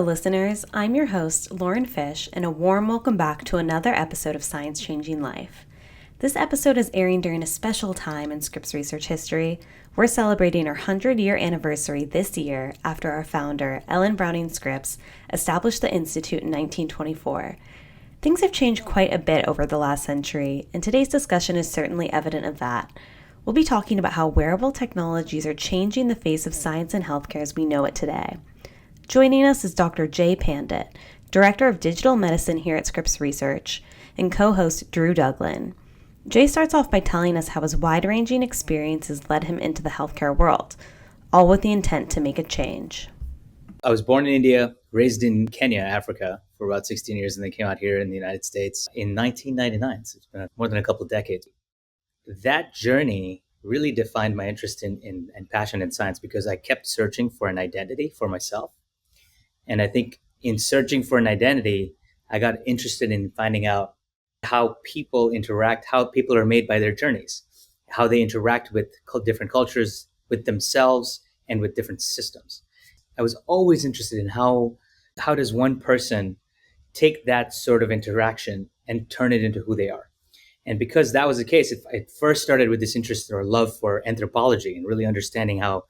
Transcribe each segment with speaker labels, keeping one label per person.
Speaker 1: listeners. I'm your host, Lauren Fish, and a warm welcome back to another episode of Science Changing Life. This episode is airing during a special time in Scripps Research history. We're celebrating our 100-year anniversary this year after our founder, Ellen Browning Scripps, established the Institute in 1924. Things have changed quite a bit over the last century, and today's discussion is certainly evident of that. We'll be talking about how wearable technologies are changing the face of science and healthcare as we know it today. Joining us is Dr. Jay Pandit, Director of Digital Medicine here at Scripps Research, and co-host Drew Douglin. Jay starts off by telling us how his wide-ranging experiences led him into the healthcare world, all with the intent to make a change.
Speaker 2: I was born in India, raised in Kenya, Africa, for about 16 years, and then came out here in the United States in 1999. So it's been more than a couple of decades. That journey really defined my interest in and passion in science because I kept searching for an identity for myself. And I think in searching for an identity, I got interested in finding out how people interact, how people are made by their journeys, how they interact with different cultures, with themselves, and with different systems. I was always interested in how does one person take that sort of interaction and turn it into who they are. And because that was the case, it first started with this interest or love for anthropology and really understanding how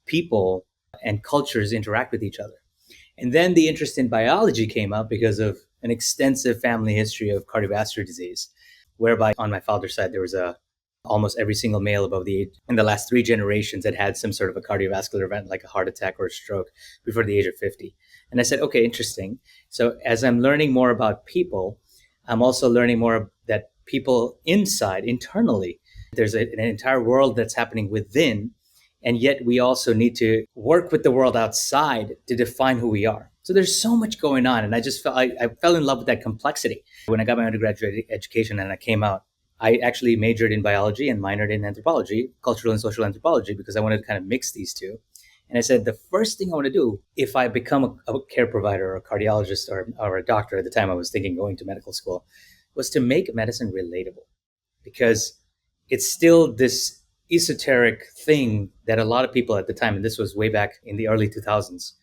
Speaker 2: people and cultures interact with each other. And then the interest in biology came up because of an extensive family history of cardiovascular disease, whereby on my father's side, there was almost every single male above the age in the last 3 generations that had some sort of a cardiovascular event, like a heart attack or a stroke before the age of 50. And I said, okay, interesting. So as I'm learning more about people, I'm also learning more that people internally, there's an entire world that's happening within. And yet we also need to work with the world outside to define who we are. So there's so much going on. And I just I fell in love with that complexity. When I got my undergraduate education and I came out, I actually majored in biology and minored in anthropology, cultural and social anthropology, because I wanted to kind of mix these two. And I said, the first thing I want to do if I become a care provider or a cardiologist or a doctor, at the time I was thinking going to medical school, was to make medicine relatable. Because it's still this esoteric thing that a lot of people at the time, and this was way back in the early 2000s,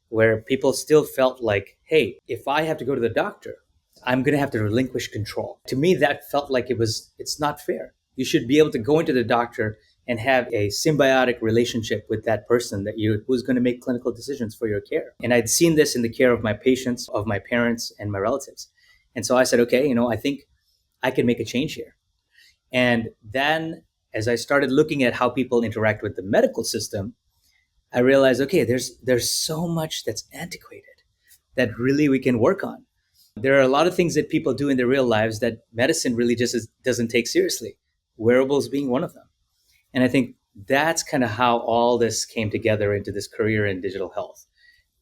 Speaker 2: where people still felt like, hey, if I have to go to the doctor, I'm going to have to relinquish control. To me, that felt like it's not fair. You should be able to go into the doctor and have a symbiotic relationship with that person who's going to make clinical decisions for your care. And I'd seen this in the care of my patients, of my parents, and my relatives. And so I said, okay, I think I can make a change here. And then as I started looking at how people interact with the medical system, I realized, okay, there's so much that's antiquated that really we can work on. There are a lot of things that people do in their real lives that medicine really just doesn't take seriously, wearables being one of them. And I think that's kind of how all this came together into this career in digital health.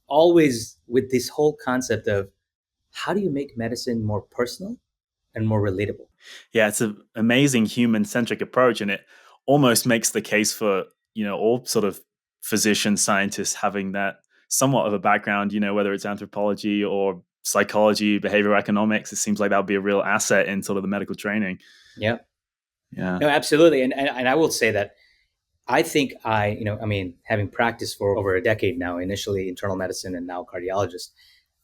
Speaker 2: Always with this whole concept of how do you make medicine more personal and more relatable?
Speaker 3: Yeah, it's an amazing human-centric approach, and it almost makes the case for, all sort of physicians, scientists having that somewhat of a background, whether it's anthropology or psychology, behavioral economics. It seems like that would be a real asset in sort of the medical training.
Speaker 2: Yeah.
Speaker 3: Yeah.
Speaker 2: No, absolutely. And I will say that I think having practiced for over a decade now, initially internal medicine and now cardiologist,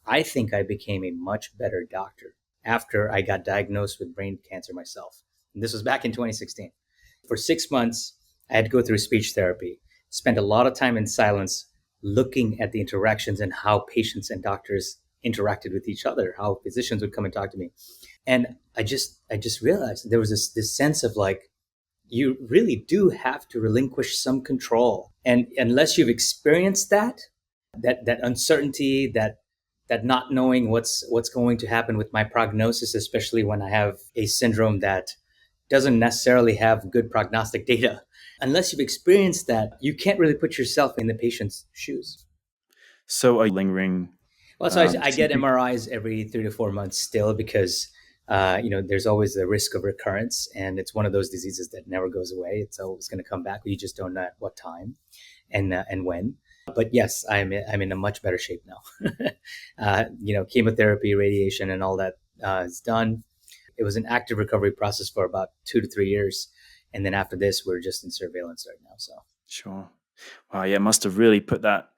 Speaker 2: I think I became a much better doctor after I got diagnosed with brain cancer myself. And this was back in 2016. For 6 months, I had to go through speech therapy, spent a lot of time in silence looking at the interactions and how patients and doctors interacted with each other, how physicians would come and talk to me. And I just realized there was this sense of like, you really do have to relinquish some control. And unless you've experienced that uncertainty, that not knowing what's going to happen with my prognosis, especially when I have a syndrome that doesn't necessarily have good prognostic data. Unless you've experienced that, you can't really put yourself in the patient's shoes.
Speaker 3: So are you lingering?
Speaker 2: Well, so I get MRIs every 3 to 4 months still because, there's always the risk of recurrence. And it's one of those diseases that never goes away. It's always going to come back. You just don't know at what time and when. But yes, I'm in a much better shape now. Chemotherapy, radiation, and all that is done. It was an active recovery process for about 2 to 3 years. And then after this, we're just in surveillance right now. So
Speaker 3: sure. Wow. Yeah. It must have really put that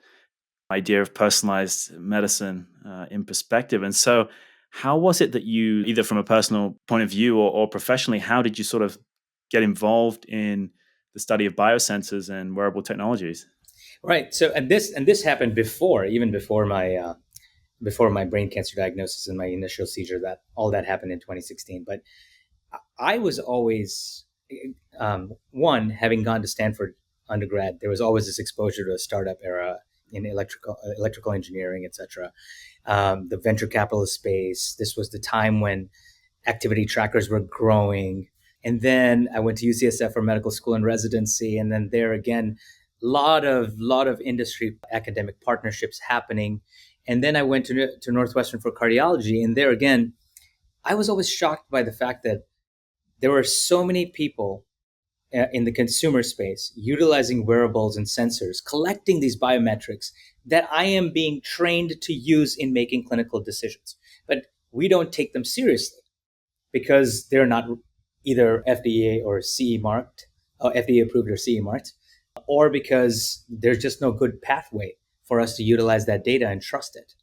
Speaker 3: idea of personalized medicine in perspective. And so, how was it that you, either from a personal point of view or professionally, how did you sort of get involved in the study of biosensors and wearable technologies?
Speaker 2: Right. So, and this happened even before my brain cancer diagnosis and my initial seizure. That all that happened in 2016. But I was always one, having gone to Stanford undergrad, there was always this exposure to a startup era in electrical engineering, etc. The venture capitalist space. This was the time when activity trackers were growing. And then I went to UCSF for medical school and residency, and then there again, lot of industry academic partnerships happening. And then I went to Northwestern for cardiology, and there again, I was always shocked by the fact that there were so many people in the consumer space utilizing wearables and sensors, collecting these biometrics that I am being trained to use in making clinical decisions. But we don't take them seriously because they're not either FDA or CE marked, FDA approved or CE marked, or because there's just no good pathway for us to utilize that data and trust it.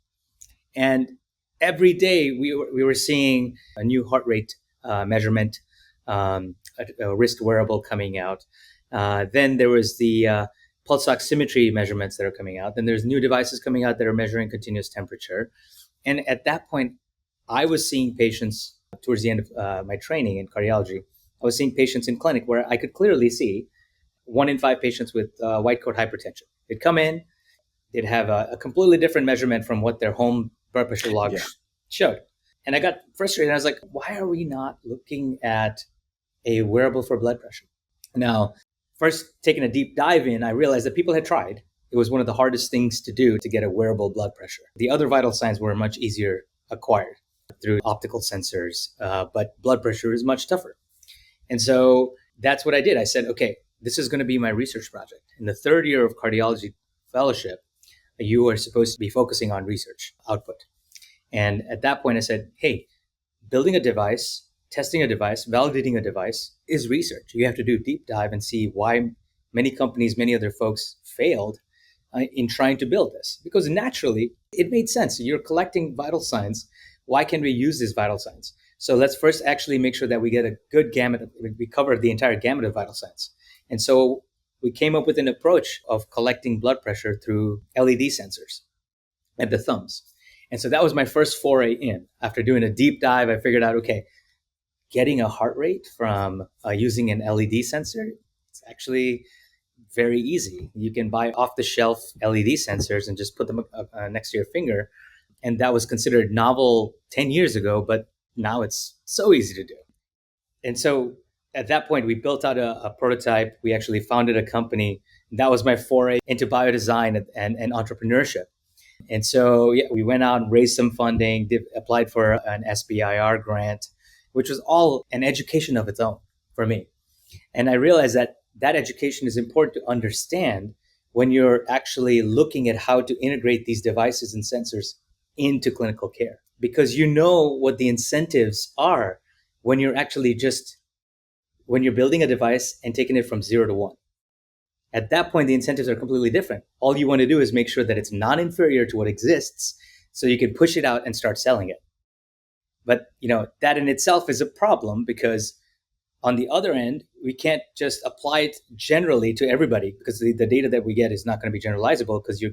Speaker 2: And every day we were seeing a new heart rate measurement, a wrist wearable coming out. Then there was the pulse oximetry measurements that are coming out. Then there's new devices coming out that are measuring continuous temperature. And at that point, I was seeing patients towards the end of my training in cardiology. I was seeing patients in clinic where I could clearly see 1 in 5 patients with white coat hypertension. They'd come in, they'd have a completely different measurement from what their home blood pressure log showed. And I got frustrated. I was like, why are we not looking at a wearable for blood pressure? Now, first taking a deep dive in, I realized that people had tried. It was one of the hardest things to do to get a wearable blood pressure. The other vital signs were much easier acquired through optical sensors, but blood pressure is much tougher. And so that's what I did. I said, okay, this is going to be my research project. In the third year of cardiology fellowship, you are supposed to be focusing on research output. And at that point, I said, hey, building a device, testing a device, validating a device is research. You have to do a deep dive and see why many companies, many other folks failed in trying to build this. Because naturally, it made sense. You're collecting vital signs. Why can't we use these vital signs? So let's first actually make sure that we get a good gamut, we cover the entire gamut of vital signs. And so we came up with an approach of collecting blood pressure through LED sensors at the thumbs. And so that was my first foray in. After doing a deep dive, I figured out, okay, getting a heart rate from using an LED sensor, it's actually very easy. You can buy off-the-shelf LED sensors and just put them next to your finger. And that was considered novel 10 years ago, but now it's so easy to do. And so at that point, we built out a prototype. We actually founded a company. That was my foray into biodesign and entrepreneurship. And so we went out and raised some funding, applied for an SBIR grant, which was all an education of its own for me. And I realized that education is important to understand when you're actually looking at how to integrate these devices and sensors into clinical care, because you know what the incentives are when you're actually when you're building a device and taking it from 0 to 1. At that point, the incentives are completely different. All you want to do is make sure that it's not inferior to what exists so you can push it out and start selling it. But, that in itself is a problem because on the other end, we can't just apply it generally to everybody because the data that we get is not going to be generalizable because you're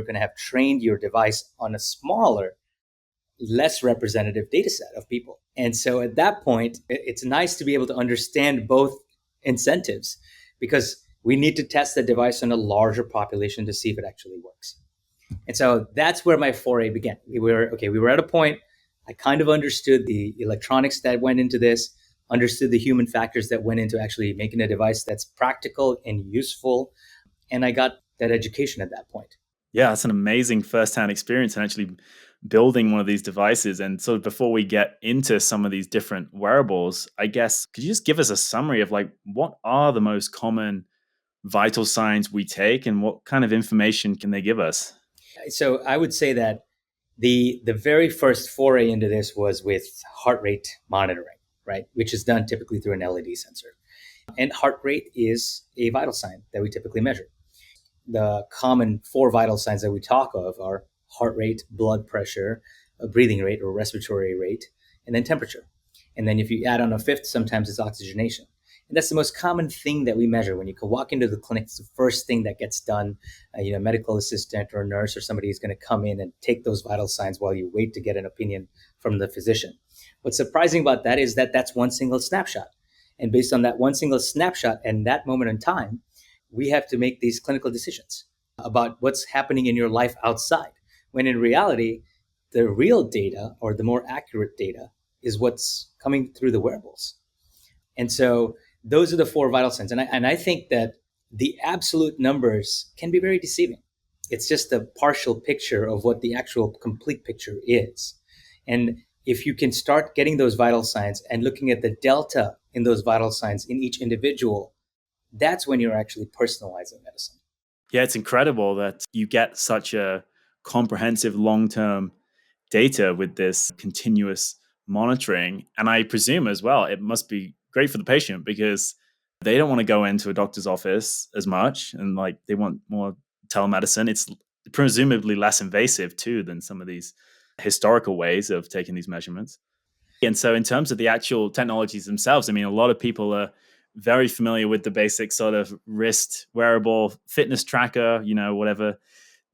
Speaker 2: going to have trained your device on a smaller, less representative data set of people. And so at that point, it's nice to be able to understand both incentives because we need to test the device on a larger population to see if it actually works. And so that's where my foray began. We were at a point, I kind of understood the electronics that went into this, understood the human factors that went into actually making a device that's practical and useful. And I got that education at that point.
Speaker 3: Yeah, that's an amazing firsthand experience and actually building one of these devices. And so before we get into some of these different wearables, I guess, could you just give us a summary of what are the most common vital signs we take and what kind of information can they give us?
Speaker 2: So I would say that the very first foray into this was with heart rate monitoring, right? Which is done typically through an LED sensor. And heart rate is a vital sign that we typically measure. the common four vital signs that we talk of are heart rate, blood pressure, breathing rate or respiratory rate, and then temperature. And then if you add on a fifth, sometimes it's oxygenation. And that's the most common thing that we measure. When you can walk into the clinic, it's the first thing that gets done. Medical assistant or nurse or somebody is going to come in and take those vital signs while you wait to get an opinion from the physician. What's surprising about that is that that's one single snapshot. And based on that one single snapshot and that moment in time, we have to make these clinical decisions about what's happening in your life outside. When in reality, the real data or the more accurate data is what's coming through the wearables. And so those are the four vital signs. And I think that the absolute numbers can be very deceiving. It's just a partial picture of what the actual complete picture is. And if you can start getting those vital signs and looking at the delta in those vital signs in each individual, that's when you're actually personalizing medicine.
Speaker 3: Yeah, it's incredible that you get such a comprehensive long-term data with this continuous monitoring. And I presume as well, it must be great for the patient because they don't want to go into a doctor's office as much. And like they want more telemedicine. It's presumably less invasive too than some of these historical ways of taking these measurements. And so in terms of the actual technologies themselves, I mean, a lot of people are very familiar with the basic sort of wrist wearable fitness tracker, whatever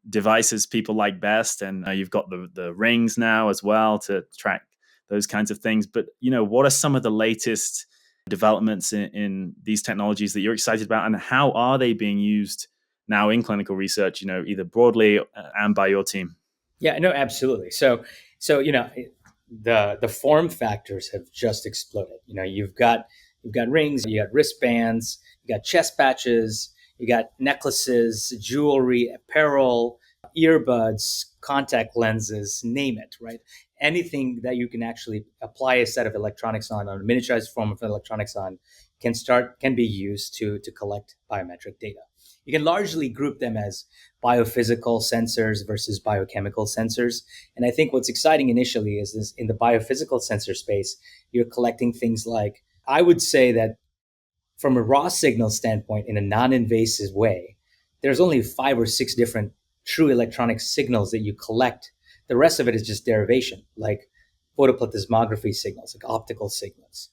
Speaker 3: devices people like best. And you've got the rings now as well to track those kinds of things. But, what are some of the latest developments in these technologies that you're excited about, and how are they being used now in clinical research, either broadly and by your team?
Speaker 2: Yeah, no, absolutely. So, the form factors have just exploded. You've got rings, you got wristbands, you got chest patches, you got necklaces, jewelry, apparel, earbuds, contact lenses, name it, right? Anything that you can actually apply a set of electronics on, or a miniaturized form of electronics on, can be used to collect biometric data. You can largely group them as biophysical sensors versus biochemical sensors. And I think what's exciting initially is this: in the biophysical sensor space, you're collecting things like, I would say that from a raw signal standpoint, in a non-invasive way, there's only 5 or 6 different true electronic signals that you collect. The rest of it is just derivation, like photoplethysmography signals, like optical signals,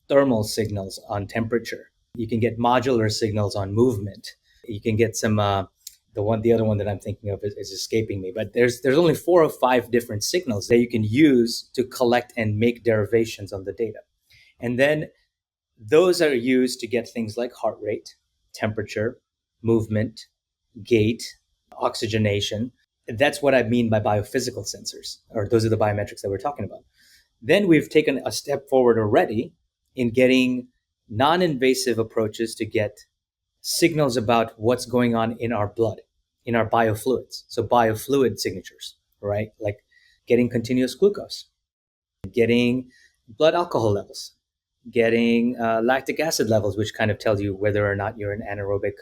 Speaker 2: thermal signals on temperature. You can get modular signals on movement. You can get some, the other one that I'm thinking of is escaping me, but there's only 4 or 5 different signals that you can use to collect and make derivations on the data. And then those are used to get things like heart rate, temperature, movement, gait, oxygenation. That's what I mean by biophysical sensors, or those are the biometrics that we're talking about. Then we've taken a step forward already in getting non-invasive approaches to get signals about what's going on in our blood, in our biofluids. So biofluid signatures, right? Like getting continuous glucose, getting blood alcohol levels, getting lactic acid levels, which kind of tells you whether or not you're in anaerobic,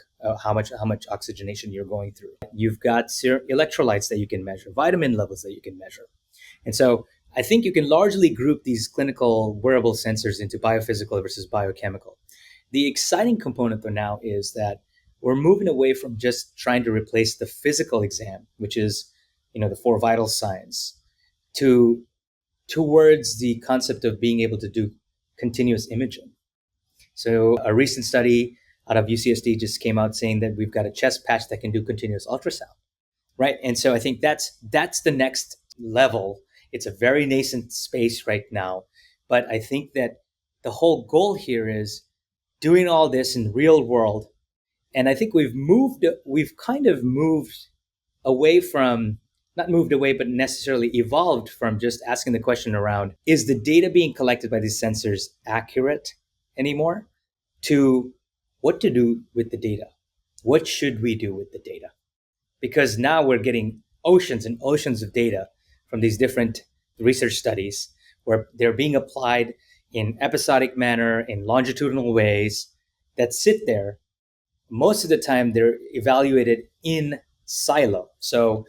Speaker 2: how much oxygenation you're going through. You've got electrolytes that you can measure, vitamin levels that you can measure. And so I think you can largely group these clinical wearable sensors into biophysical versus biochemical. The exciting component though now is that we're moving away from just trying to replace the physical exam, which is, the 4 vital signs, towards the concept of being able to do continuous imaging. So a recent study out of UCSD just came out saying that we've got a chest patch that can do continuous ultrasound, right? And so I think that's the next level. It's a very nascent space right now, but I think that the whole goal here is doing all this in real world. And I think we've kind of moved away from, not moved away, but necessarily evolved from just asking the question around, is the data being collected by these sensors accurate anymore, to what to do with the data? What should we do with the data? Because now we're getting oceans and oceans of data from these different research studies where they're being applied in episodic manner, in longitudinal ways that sit there. Most of the time, they're evaluated in silo. So,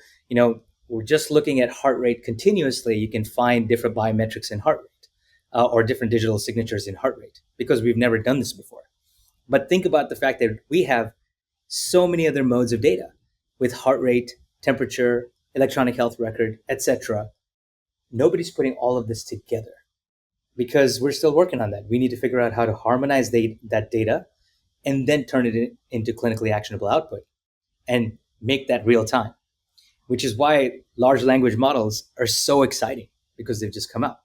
Speaker 2: we're just looking at heart rate continuously. You can find different biometrics in heart rate or different digital signatures in heart rate because we've never done this before. But think about the fact that we have so many other modes of data with heart rate, temperature, electronic health record, etc. Nobody's putting all of this together because we're still working on that. We need to figure out how to harmonize that data and then turn it into clinically actionable output and make that real time, which is why large language models are so exciting because they've just come out,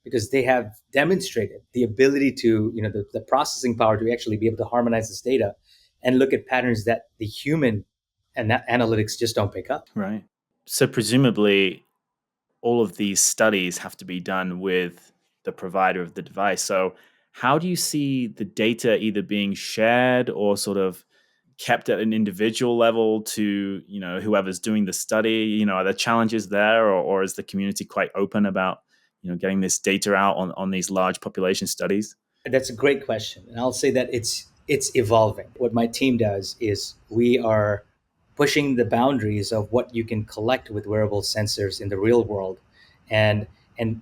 Speaker 2: because they have demonstrated the ability to, the processing power to actually be able to harmonize this data and look at patterns that the human and that analytics just don't pick up.
Speaker 3: Right. So presumably all of these studies have to be done with the provider of the device. So how do you see the data either being shared or sort of kept at an individual level to, whoever's doing the study? Are there challenges there, or is the community quite open about, getting this data out on these large population studies?
Speaker 2: That's a great question. And I'll say that it's evolving. What my team does is we are pushing the boundaries of what you can collect with wearable sensors in the real world, and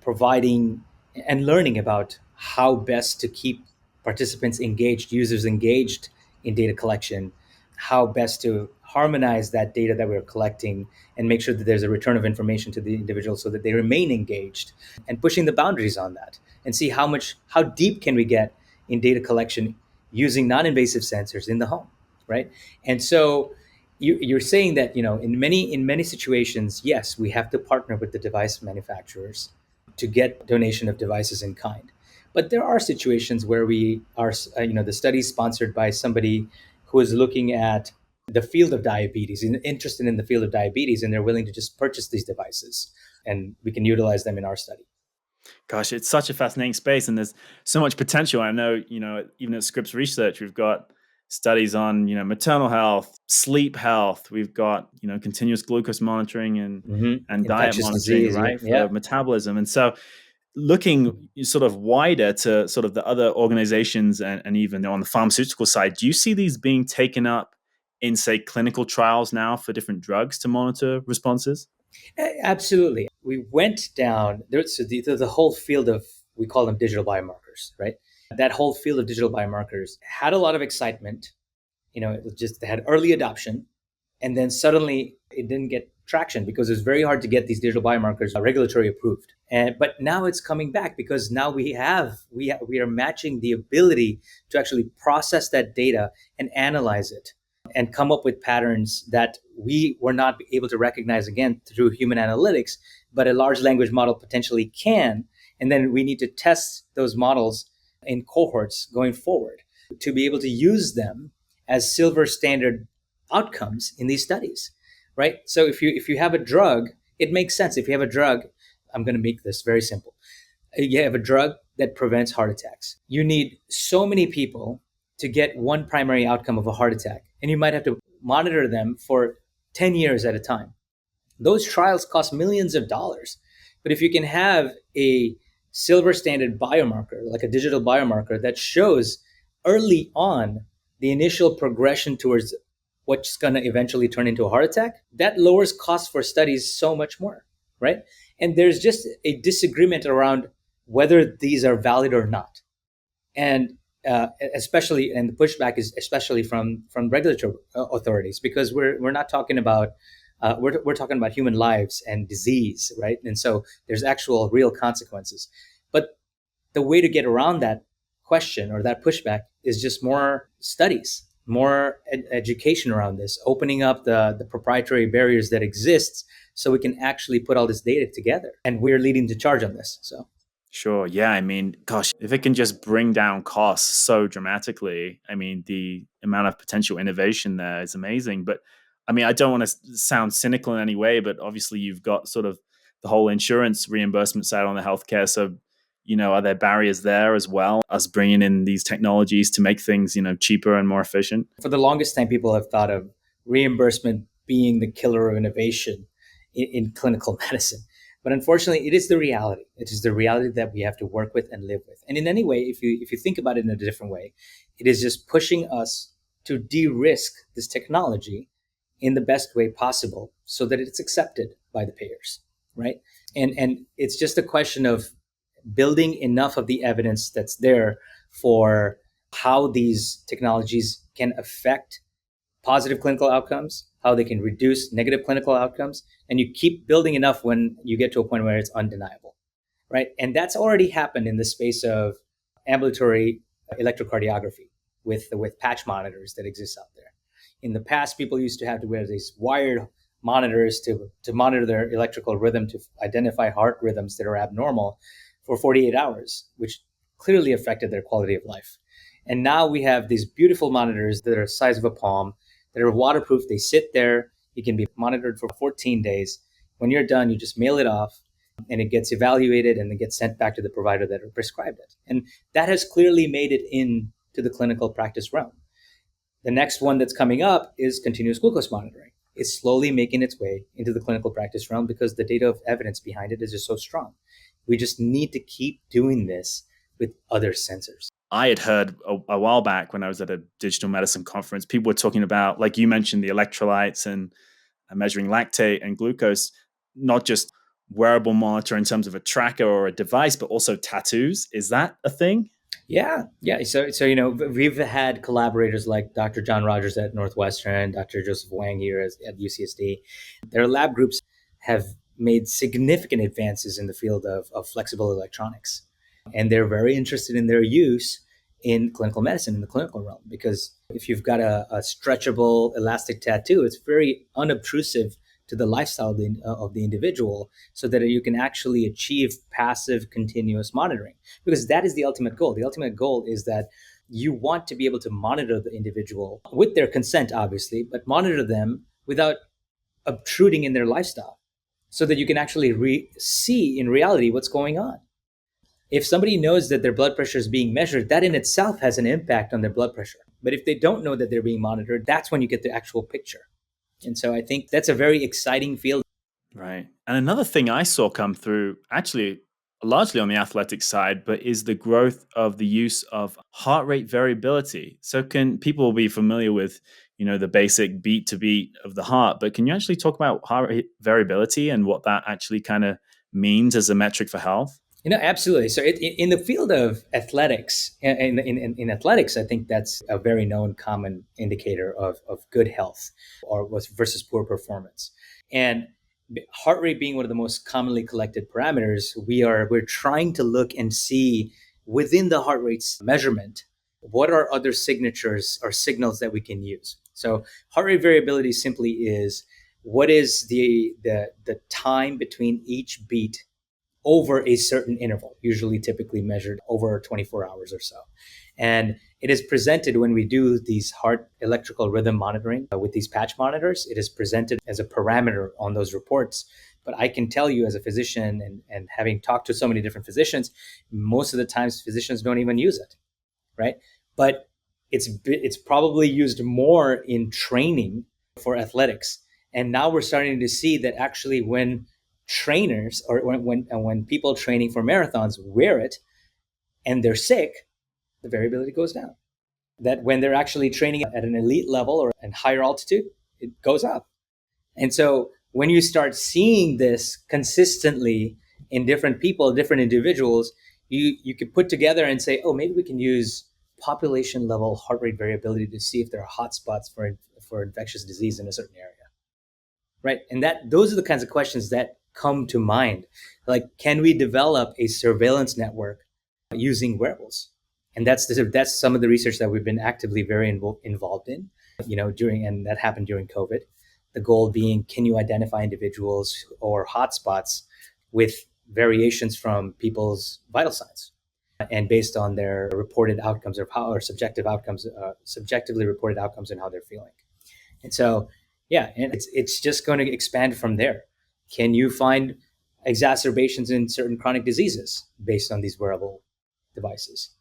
Speaker 2: providing and learning about how best to keep participants engaged, users engaged in data collection, how best to harmonize that data that we're collecting and make sure that there's a return of information to the individual so that they remain engaged, and pushing the boundaries on that and see how deep can we get in data collection using non-invasive sensors in the home, right? And so you're saying that, in many situations, yes, we have to partner with the device manufacturers to get donation of devices in kind. But there are situations where we are, the study is sponsored by somebody who is looking at the field of diabetes, interested in the field of diabetes, and they're willing to just purchase these devices, and we can utilize them in our study.
Speaker 3: Gosh, it's such a fascinating space, and there's so much potential. I know, even at Scripps Research, we've got studies on, maternal health, sleep health. We've got, continuous glucose monitoring and diet
Speaker 2: Infectious
Speaker 3: monitoring,
Speaker 2: disease,
Speaker 3: right,
Speaker 2: yeah.
Speaker 3: for metabolism. And so looking sort of wider to sort of the other organizations and even on the pharmaceutical side, do you see these being taken up in, say, clinical trials now for different drugs to monitor responses?
Speaker 2: Absolutely. We went down there's the whole field of, we call them digital biomarkers, right? That whole field of digital biomarkers had a lot of excitement. It was just, they had early adoption, and then suddenly it didn't get traction because it's very hard to get these digital biomarkers regulatory approved. But now it's coming back because now we are matching the ability to actually process that data and analyze it and come up with patterns that we were not able to recognize again through human analytics, but a large language model potentially can. And then we need to test those models in cohorts going forward to be able to use them as silver standard outcomes in these studies, right? So if you have a drug, it makes sense. If you have a drug, I'm going to make this very simple. You have a drug that prevents heart attacks. You need so many people to get one primary outcome of a heart attack, and you might have to monitor them for 10 years at a time. Those trials cost millions of dollars. But if you can have a silver standard biomarker, like a digital biomarker that shows early on the initial progression towards what's going to eventually turn into a heart attack, that lowers costs for studies so much more, right? And there's just a disagreement around whether these are valid or not. And especially, and the pushback is especially from regulatory authorities, because we're not talking about we're talking about human lives and disease, right? And so there's actual real consequences. But the way to get around that question or that pushback is just more studies, more education around this, opening up the proprietary barriers that exist so we can actually put all this data together. And we're leading the charge on this. So.
Speaker 3: Sure. Yeah. I mean, gosh, if it can just bring down costs so dramatically, I mean, the amount of potential innovation there is amazing. But I mean, I don't want to sound cynical in any way, but obviously you've got sort of the whole insurance reimbursement side on the healthcare. So, are there barriers there as well, us bringing in these technologies to make things, cheaper and more efficient?
Speaker 2: For the longest time, people have thought of reimbursement being the killer of innovation in clinical medicine. But unfortunately, it is the reality. It is the reality that we have to work with and live with. And in any way, if you think about it in a different way, it is just pushing us to de-risk this technology in the best way possible so that it's accepted by the payers, right? And it's just a question of building enough of the evidence that's there for how these technologies can affect positive clinical outcomes, how they can reduce negative clinical outcomes, and you keep building enough when you get to a point where it's undeniable, right? And that's already happened in the space of ambulatory electrocardiography with patch monitors that exist out there. In the past, people used to have to wear these wired monitors to monitor their electrical rhythm, to identify heart rhythms that are abnormal for 48 hours, which clearly affected their quality of life. And now we have these beautiful monitors that are the size of a palm, that are waterproof. They sit there. It can be monitored for 14 days. When you're done, you just mail it off and it gets evaluated and it gets sent back to the provider that prescribed it. And that has clearly made it into the clinical practice realm. The next one that's coming up is continuous glucose monitoring. It's slowly making its way into the clinical practice realm because the data of evidence behind it is just so strong. We just need to keep doing this with other sensors.
Speaker 3: I had heard a while back when I was at a digital medicine conference, people were talking about, like you mentioned, the electrolytes and measuring lactate and glucose, not just wearable monitor in terms of a tracker or a device, but also tattoos. Is that a thing?
Speaker 2: Yeah. So we've had collaborators like Dr. John Rogers at Northwestern, Dr. Joseph Wang here at UCSD. Their lab groups have made significant advances in the field of flexible electronics. And they're very interested in their use in clinical medicine, in the clinical realm, because if you've got a stretchable elastic tattoo, it's very unobtrusive to the lifestyle of the individual, so that you can actually achieve passive continuous monitoring, because that is the ultimate goal. The ultimate goal is that you want to be able to monitor the individual with their consent, obviously, but monitor them without obtruding in their lifestyle, so that you can actually see in reality what's going on. If somebody knows that their blood pressure is being measured, that in itself has an impact on their blood pressure. But if they don't know that they're being monitored, that's when you get the actual picture. And so I think that's a very exciting field.
Speaker 3: Right. And another thing I saw come through, actually largely on the athletic side, but is the growth of the use of heart rate variability. So can people be familiar with, the basic beat to beat of the heart, but can you actually talk about heart rate variability and what that actually kind of means as a metric for health?
Speaker 2: Absolutely. So in the field of athletics, in athletics, I think that's a very known common indicator of good health or versus poor performance. And heart rate being one of the most commonly collected parameters, we're trying to look and see within the heart rate's measurement, what are other signatures or signals that we can use. So heart rate variability simply is what is the time between each beat over a certain interval, usually typically measured over 24 hours or so. And it is presented when we do these heart electrical rhythm monitoring with these patch monitors. It is presented as a parameter on those reports. But I can tell you as a physician and having talked to so many different physicians, most of the times physicians don't even use it, right? But it's probably used more in training for athletics. And now we're starting to see that actually when trainers or when people training for marathons wear it and they're sick, the variability goes down. That when they're actually training at an elite level or at higher altitude, it goes up. And so when you start seeing this consistently in different people, different individuals, you could put together and say, oh, maybe we can use population level heart rate variability to see if there are hotspots for infectious disease in a certain area. Right. And those are the kinds of questions that come to mind. Like, can we develop a surveillance network using wearables? And that's some of the research that we've been actively very involved in, and that happened during COVID. The goal being, can you identify individuals or hotspots with variations from people's vital signs, and based on their reported outcomes or subjective outcomes, subjectively reported outcomes and how they're feeling. And so, yeah, and it's just going to expand from there. Can you find exacerbations in certain chronic diseases based on these wearable devices?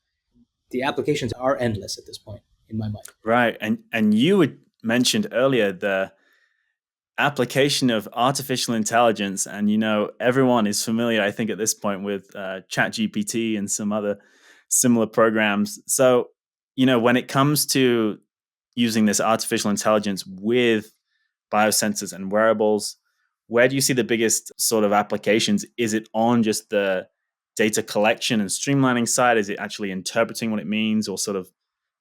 Speaker 2: The applications are endless at this point, in my mind.
Speaker 3: Right. And you had mentioned earlier the application of artificial intelligence, and everyone is familiar, I think, at this point with ChatGPT and some other similar programs. So when it comes to using this artificial intelligence with biosensors and wearables, where do you see the biggest sort of applications? Is it on just the data collection and streamlining side? Is it actually interpreting what it means, or sort of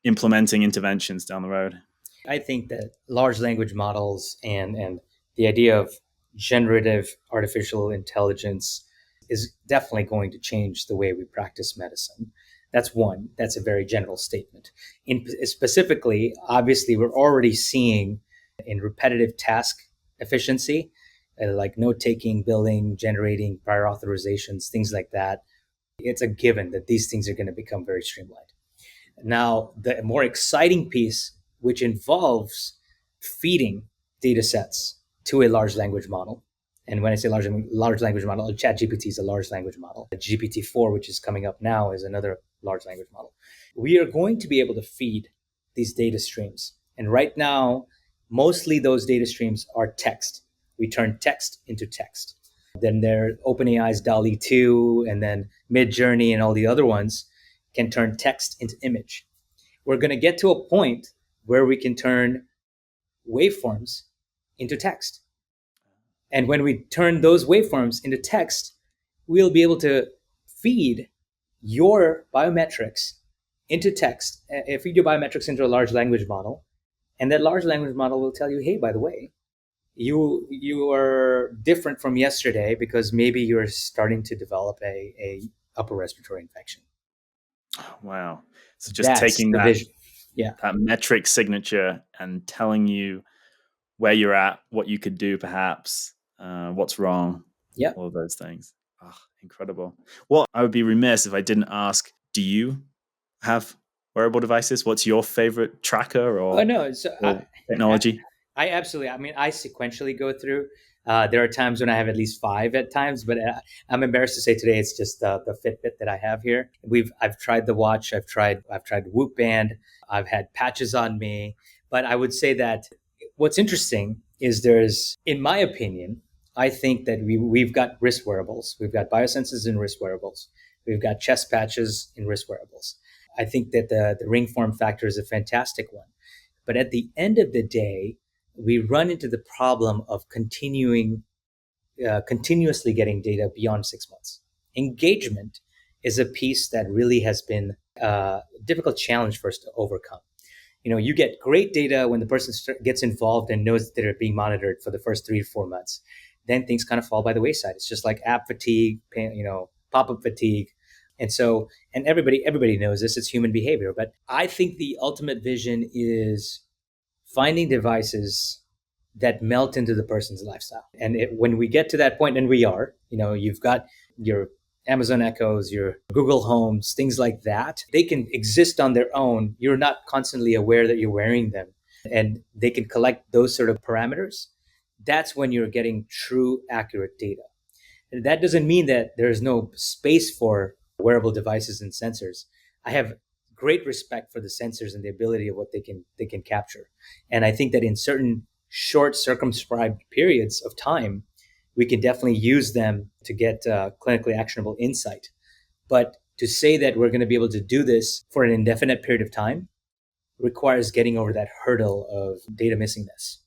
Speaker 3: implementing interventions down the road?
Speaker 2: I think that large language models and the idea of generative artificial intelligence is definitely going to change the way we practice medicine. That's one. That's a very general statement. In specifically, obviously, we're already seeing in repetitive task efficiency, like note taking, billing, generating prior authorizations, things like that. It's a given that these things are going to become very streamlined. Now, the more exciting piece, which involves feeding data sets to a large language model. And when I say large language model, ChatGPT is a large language model. GPT-4, which is coming up now, is another large language model. We are going to be able to feed these data streams. And right now, mostly those data streams are text. We turn text into text. Then there are OpenAI's DALL-E 2, and then Midjourney and all the other ones can turn text into image. We're going to get to a point where we can turn waveforms into text. And when we turn those waveforms into text, we'll be able to feed your biometrics into text, feed your biometrics into a large language model. And that large language model will tell you, hey, by the way, you are different from yesterday because maybe you're starting to develop a upper respiratory infection.
Speaker 3: Wow. So just
Speaker 2: That's
Speaker 3: taking
Speaker 2: the
Speaker 3: that,
Speaker 2: vision. Yeah.
Speaker 3: that metric signature and telling you where you're at, what you could do perhaps, what's wrong,
Speaker 2: Yeah.
Speaker 3: all of those things. Oh, incredible. Well, I would be remiss if I didn't ask, do you have wearable devices? What's your favorite tracker
Speaker 2: Oh, no. So
Speaker 3: or technology?
Speaker 2: I absolutely. I mean, I sequentially go through. There are times when I have at least 5 at times, but I'm embarrassed to say today it's just the Fitbit that I have here. I've tried the watch. I've tried Whoop Band. I've had patches on me, but I would say that what's interesting is in my opinion, I think that we've got wrist wearables. We've got biosensors in wrist wearables. We've got chest patches in wrist wearables. I think that the ring form factor is a fantastic one. But at the end of the day, we run into the problem of continuously getting data beyond 6 months. Engagement is a piece that really has been a difficult challenge for us to overcome. You get great data when the person gets involved and knows that they're being monitored for the first 3 to 4 months. Then things kind of fall by the wayside. It's just like app fatigue, pop-up fatigue. And everybody knows this, it's human behavior. But I think the ultimate vision is finding devices that melt into the person's lifestyle. And when we get to that point, and we are, you've got your Amazon Echoes, your Google Homes, things like that. They can exist on their own. You're not constantly aware that you're wearing them. And they can collect those sort of parameters. That's when you're getting true, accurate data. And that doesn't mean that there's no space for wearable devices and sensors. I have great respect for the sensors and the ability of what they can capture. And I think that in certain short circumscribed periods of time, we can definitely use them to get clinically actionable insight. But to say that we're going to be able to do this for an indefinite period of time requires getting over that hurdle of data missingness.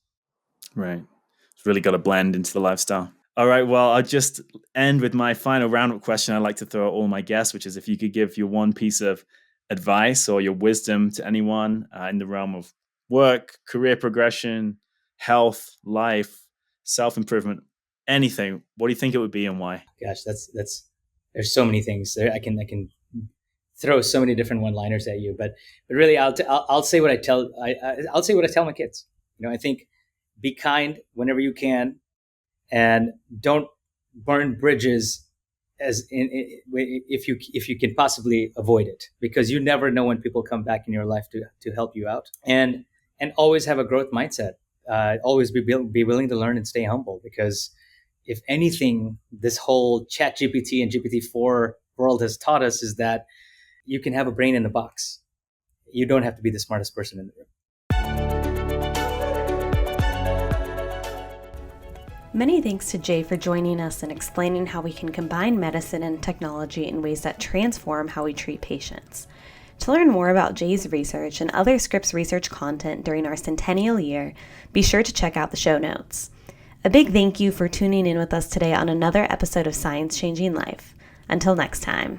Speaker 3: Right. It's really got to blend into the lifestyle. All right. Well, I'll just end with my final roundup question I like to throw at all my guests, which is if you could give your one piece of advice or your wisdom to anyone in the realm of work, career progression, health, life, self-improvement, anything, what do you think it would be and why?
Speaker 2: Gosh, that's there's so many things there. I can throw so many different one-liners at you, but really I'll say what I tell I'll say what I tell my kids. I think be kind whenever you can, and don't burn bridges if you can possibly avoid it, because you never know when people come back in your life to help you out. And always have a growth mindset. Always be willing to learn and stay humble, because if anything, this whole ChatGPT and GPT-4 world has taught us is that you can have a brain in the box. You don't have to be the smartest person in the room.
Speaker 1: Many thanks to Jay for joining us and explaining how we can combine medicine and technology in ways that transform how we treat patients. To learn more about Jay's research and other Scripps Research content during our centennial year, be sure to check out the show notes. A big thank you for tuning in with us today on another episode of Science Changing Life. Until next time.